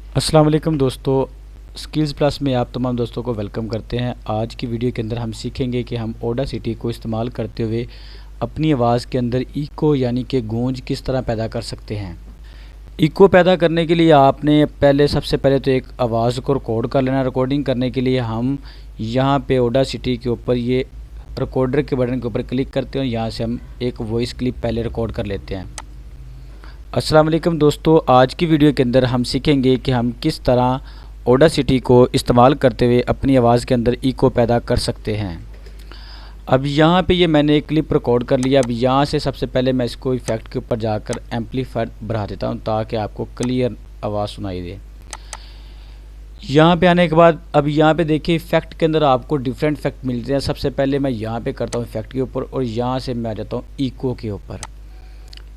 अस्सलाम वालेकुम दोस्तों, स्किल्स प्लस में आप तमाम दोस्तों को वेलकम करते हैं। आज की वीडियो के अंदर हम सीखेंगे कि हम ऑडासिटी को इस्तेमाल करते हुए अपनी आवाज़ के अंदर इको यानी कि गूंज किस तरह पैदा कर सकते हैं। इको पैदा करने के लिए आपने सबसे पहले तो एक आवाज़ को रिकॉर्ड कर लेना। रिकॉर्डिंग करने के लिए हम यहाँ पे ऑडासिटी के ऊपर ये रिकॉर्डर के बटन के ऊपर क्लिक करते हैं और यहाँ से हम एक वॉइस क्लिप पहले रिकॉर्ड कर लेते हैं। अस्सलाम वालेकुम दोस्तों, आज की वीडियो के अंदर हम सीखेंगे कि हम किस तरह ऑडासिटी को इस्तेमाल करते हुए अपनी आवाज़ के अंदर इको पैदा कर सकते हैं। अब यहाँ पे ये मैंने एक क्लिप रिकॉर्ड कर लिया। अब यहाँ से सबसे पहले मैं इसको इफ़ेक्ट के ऊपर जाकर एम्पलीफायर बढ़ा देता हूँ ताकि आपको क्लियर आवाज़ सुनाई दे। यहाँ पे आने के बाद अब यहाँ पे देखिए इफ़ेक्ट के अंदर आपको डिफरेंट इफ़ेक्ट मिलते हैं। सबसे पहले मैं यहाँ पे करता हूँ इफ़ेक्ट के ऊपर और यहाँ से मैं आ जाता हूँ इको के ऊपर।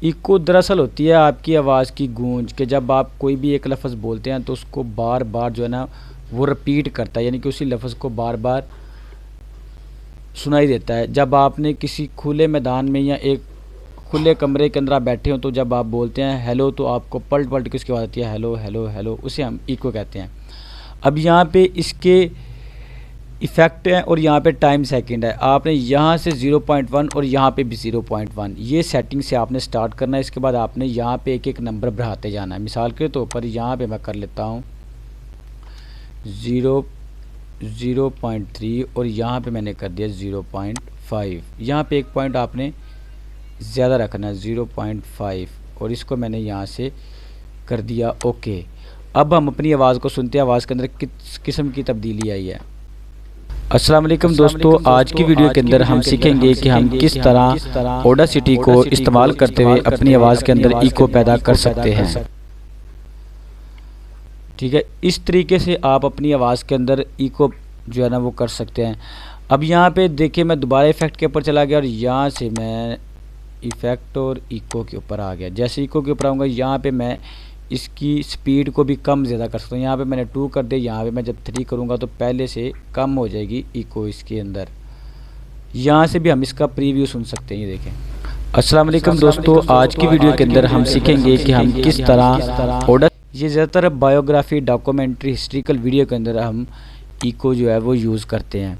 इको दरअसल होती है आपकी आवाज़ की गूंज के जब आप कोई भी एक लफ्ज़ बोलते हैं तो उसको बार बार जो है ना वो रिपीट करता है, यानी कि उसी लफ्ज़ को बार बार सुनाई देता है। जब आपने किसी खुले मैदान में या एक खुले कमरे के अंदर आप बैठे हो तो जब आप बोलते हैं हेलो तो आपको पलट पलट के उसकी आवाज़ आती है हेलो हेलो हेलो, उसे हम इको कहते हैं। अब यहाँ पे इसके इफ़ेक्ट है और यहाँ पे टाइम सेकंड है। आपने यहाँ से 0.1 और यहाँ पे भी 0.1 ये सेटिंग से आपने स्टार्ट करना है। इसके बाद आपने यहाँ पे एक एक नंबर बढ़ाते जाना है। मिसाल के तौर पर यहाँ पे मैं कर लेता हूँ 0.3 और यहाँ पे मैंने कर दिया 0.5। यहाँ पे एक पॉइंट आपने ज़्यादा रखना है 0.5 और इसको मैंने यहाँ से कर दिया ओके। अब हम अपनी आवाज़ को सुनते हैं, आवाज़ के अंदर किस किस्म की तब्दीली आई है। अस्सलाम वालेकुम दोस्तों, आज की वीडियो के अंदर हम सीखेंगे कि हम किस तरह ऑडासिटी को इस्तेमाल करते हुए अपनी आवाज़ के अंदर इको पैदा कर सकते हैं। ठीक है, इस तरीके से आप अपनी आवाज़ के अंदर इको जो है ना वो कर सकते हैं। अब यहाँ पे देखिए मैं दोबारा इफ़ेक्ट के ऊपर चला गया और यहाँ से मैं इफ़ेक्ट और इको के ऊपर आ गया। जैसे इको के ऊपर आऊँगा यहाँ पे मैं इसकी स्पीड को भी कम ज़्यादा कर सकता हूँ। यहाँ पे मैंने 2 कर दिया, यहाँ पे मैं जब 3 करूँगा तो पहले से कम हो जाएगी इको इसके अंदर। यहाँ से भी हम इसका प्रीव्यू सुन सकते हैं, ये देखें। अस्सलाम वालेकुम दोस्तों, आज की वीडियो के अंदर हम सीखेंगे कि हम किस तरह ये ज़्यादातर बायोग्राफी, डॉक्यूमेंट्री, हिस्ट्रिकल वीडियो के अंदर हम इको जो है वो यूज़ करते हैं।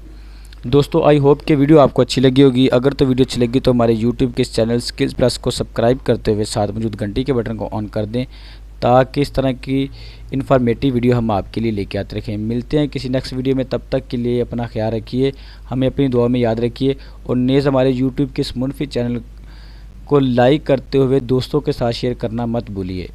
दोस्तों आई होप कि वीडियो आपको अच्छी लगी होगी। अगर तो वीडियो अच्छी लगी तो हमारे यूट्यूब के इस चैनल स्किल्स प्लस को सब्सक्राइब करते हुए साथ मौजूद घंटी के बटन को ऑन कर दें ताकि इस तरह की इन्फॉर्मेटिव वीडियो हम आपके लिए लेके आते रखें। मिलते हैं किसी नेक्स्ट वीडियो में, तब तक के लिए अपना ख्याल रखिए, हमें अपनी दुआ में याद रखिए और नेज़ हमारे यूट्यूब के इस मुनफिद चैनल को लाइक करते हुए दोस्तों के साथ शेयर करना मत भूलिए।